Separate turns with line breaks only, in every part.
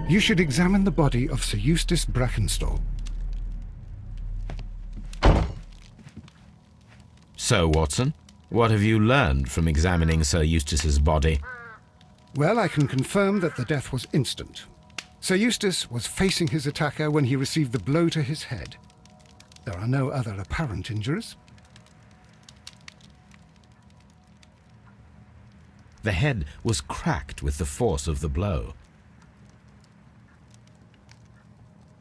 You should examine the body of Sir Eustace Brackenstall.
So, Watson, what have you learned from examining Sir Eustace's body?
Well, I can confirm that the death was instant. Sir Eustace was facing his attacker when he received the blow to his head. There are no other apparent injuries.
The head was cracked with the force of the blow.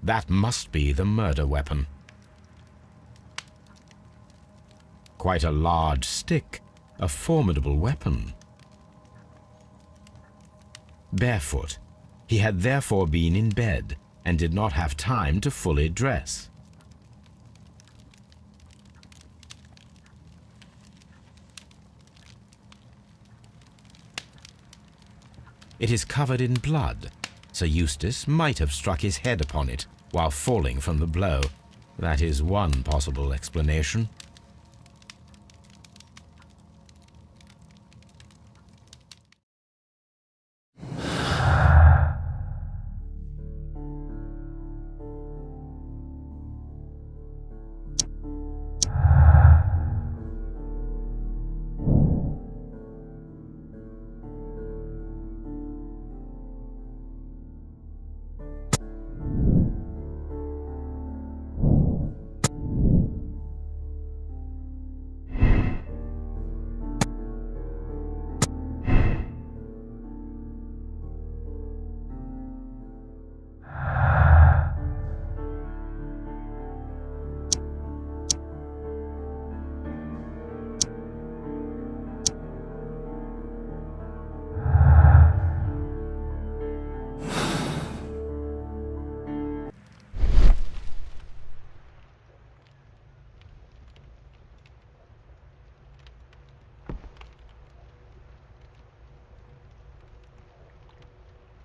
That must be the murder weapon. Quite a large stick, a formidable weapon. Barefoot, he had therefore been in bed and did not have time to fully dress. It is covered in blood. Sir Eustace might have struck his head upon it while falling from the blow. That is one possible explanation.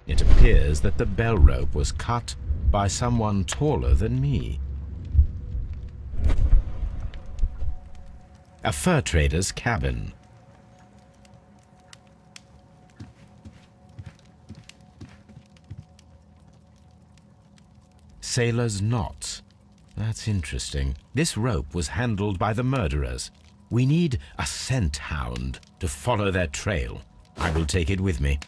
It appears that the bell rope was cut by someone taller than me. A fur trader's cabin. Sailor's knots. That's interesting. This rope was handled by the murderers. We need a scent hound to follow their trail. I will take it with me.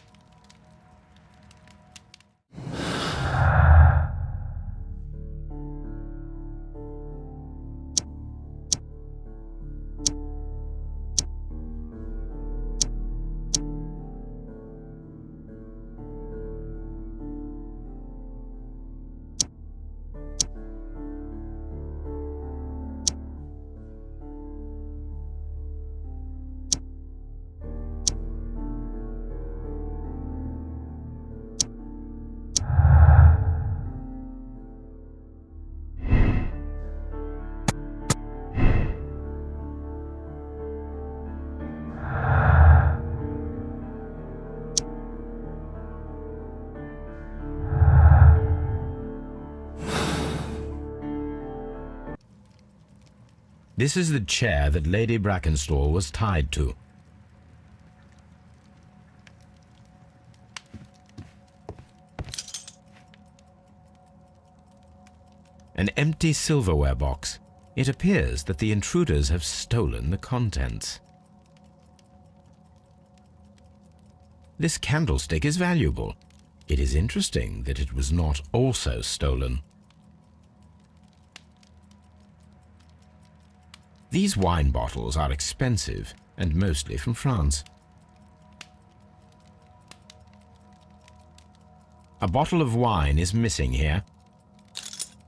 This is the chair that Lady Brackenstall was tied to. An empty silverware box. It appears that the intruders have stolen the contents. This candlestick is valuable. It is interesting that it was not also stolen. These wine bottles are expensive and mostly from France. A bottle of wine is missing here.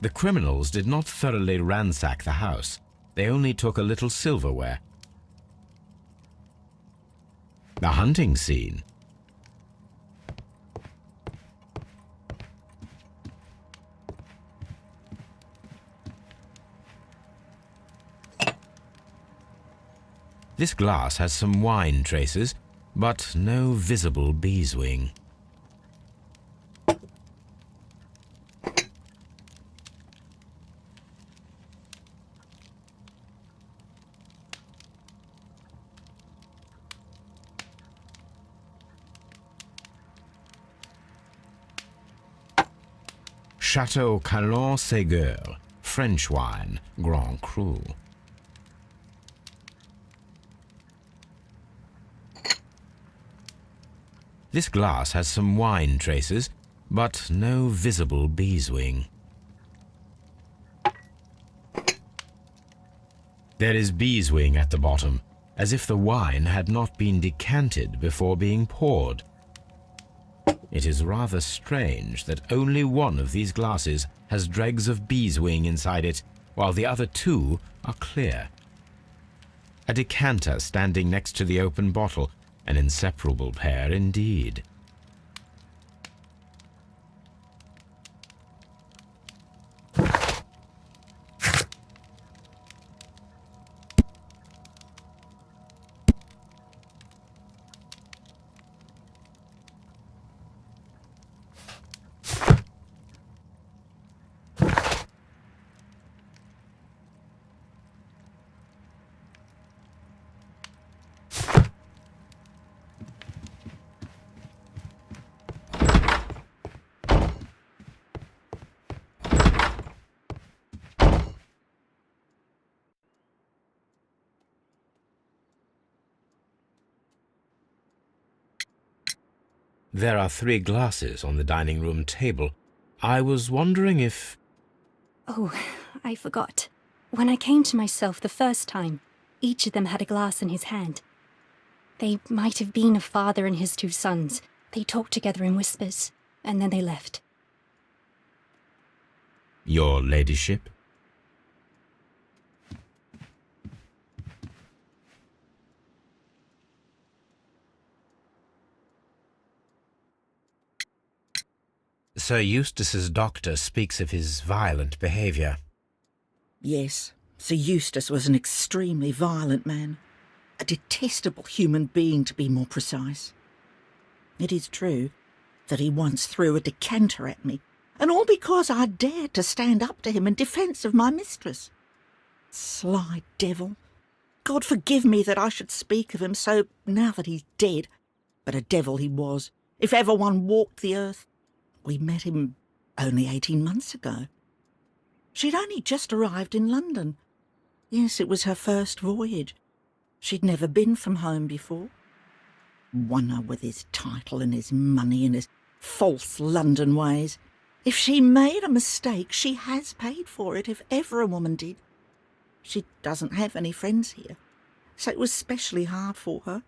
The criminals did not thoroughly ransack the house. They only took a little silverware. The hunting scene. This glass has some wine traces, but no visible beeswing. Chateau Calon-Ségur, French wine, Grand Cru. This glass has some wine traces, but no visible beeswing. There is beeswing at the bottom, as if the wine had not been decanted before being poured. It is rather strange that only one of these glasses has dregs of beeswing inside it, while the other two are clear. A decanter standing next to the open bottle, an inseparable pair indeed. There are 3 glasses on the dining room table. I was wondering if...
Oh, I forgot. When I came to myself the first time, each of them had a glass in his hand. They might have been a father and his 2 sons. They talked together in whispers, and then they left.
Your ladyship? Sir Eustace's doctor speaks of his violent behaviour.
Yes, Sir Eustace was an extremely violent man. A detestable human being, to be more precise. It is true that he once threw a decanter at me, and all because I dared to stand up to him in defence of my mistress. Sly devil. God forgive me that I should speak of him so now that he's dead, but a devil he was, if ever one walked the earth. We met him only 18 months ago. She'd only just arrived in London. Yes, it was her first voyage. She'd never been from home before. Wonder with his title and his money and his false London ways. If she made a mistake, she has paid for it, if ever a woman did. She doesn't have any friends here, so it was specially hard for her.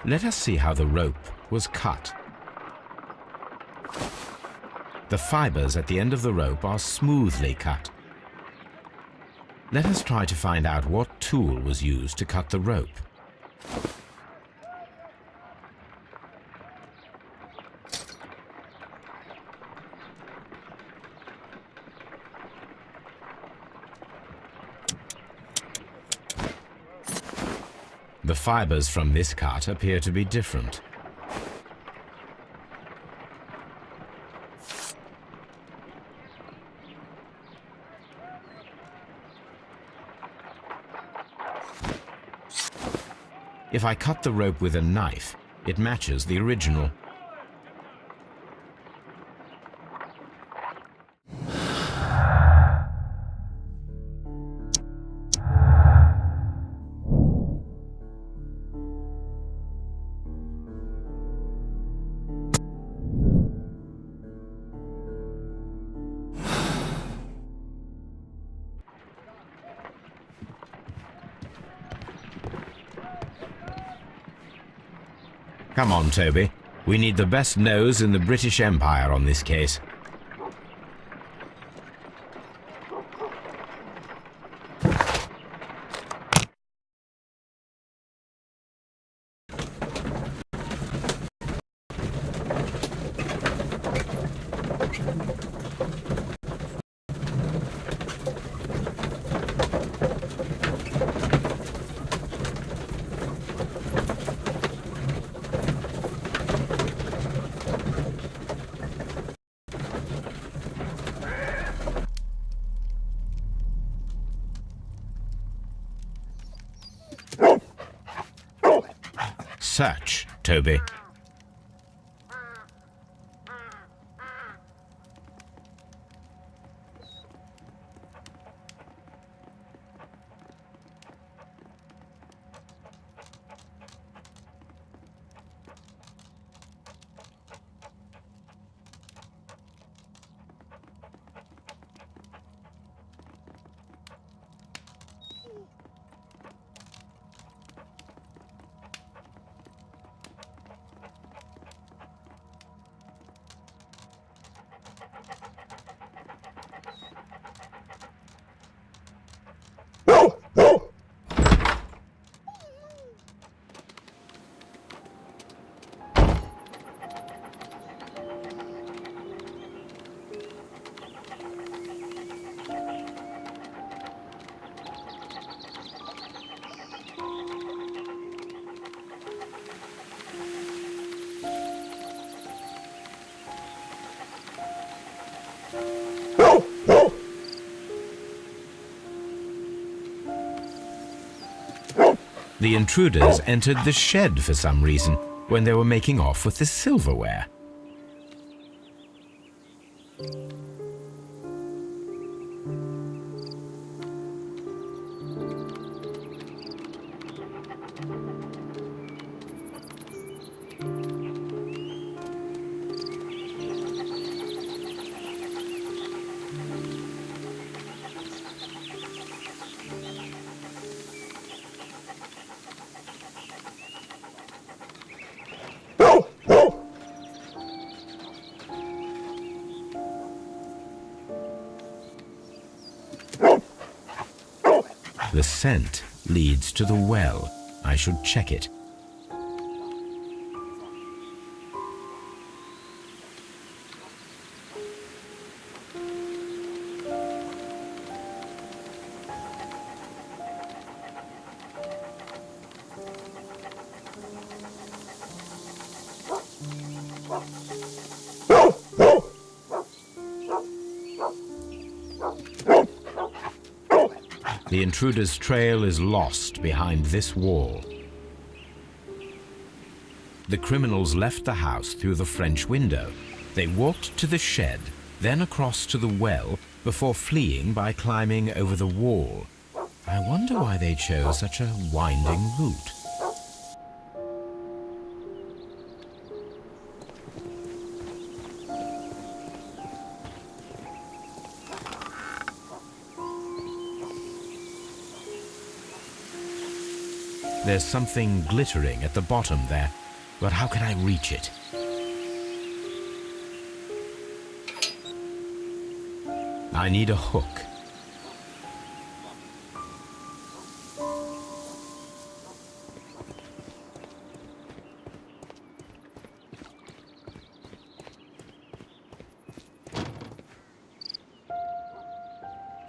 Let us see how the rope was cut. The fibres at the end of the rope are smoothly cut. Let us try to find out what tool was used to cut the rope. The fibres from this cut appear to be different. If I cut the rope with a knife, it matches the original. Come on, Toby. We need the best nose in the British Empire on this case. Search, Toby. The intruders entered the shed for some reason when they were making off with the silverware. The scent leads to the well. I should check it. The intruder's trail is lost behind this wall. The criminals left the house through the French window. They walked to the shed, then across to the well, before fleeing by climbing over the wall. I wonder why they chose such a winding route. There's something glittering at the bottom there, but how can I reach it? I need a hook.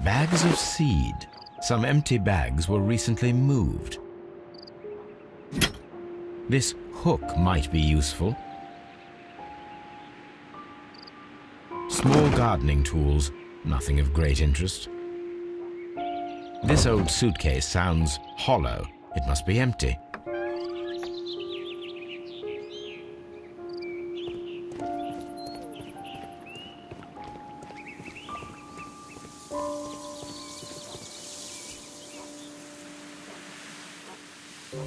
Bags of seed. Some empty bags were recently moved. This hook might be useful. Small gardening tools, nothing of great interest. This old suitcase sounds hollow. It must be empty.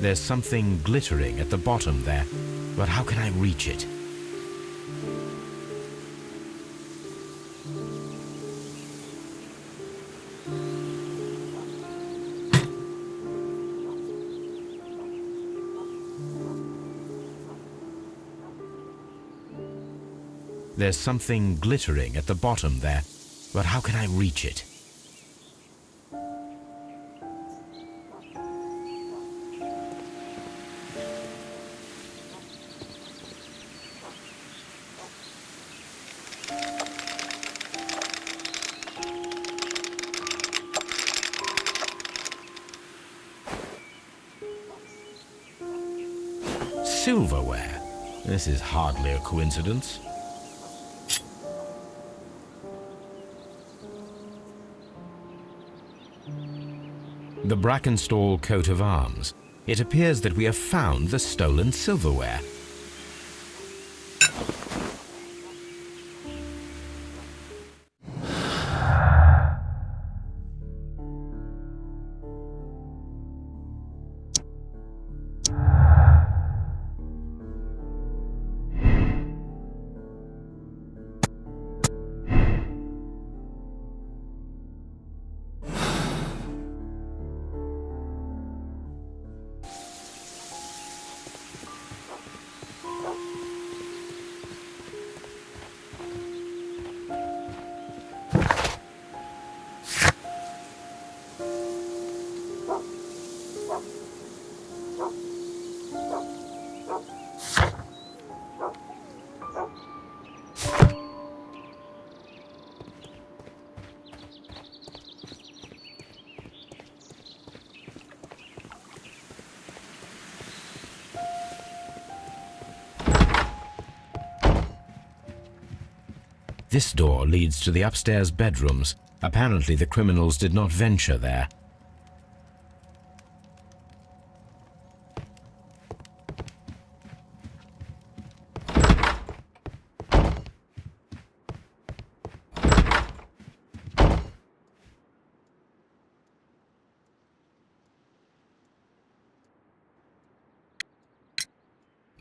There's something glittering at the bottom there, but how can I reach it? There's something glittering at the bottom there, but how can I reach it? Silverware. This is hardly a coincidence. The Brackenstall coat of arms. It appears that we have found the stolen silverware. This door leads to the upstairs bedrooms. Apparently the criminals did not venture there.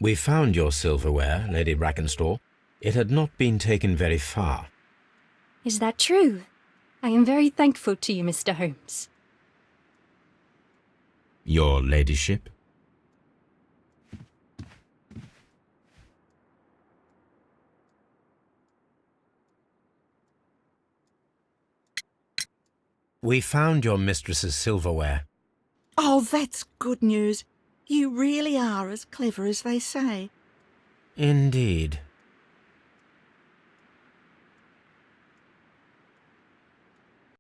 We found your silverware, Lady Brackenstall. It had not been taken very far.
Is that true? I am very thankful to you, Mr. Holmes.
Your ladyship? We found your mistress's silverware.
Oh, that's good news. You really are as clever as they say.
Indeed.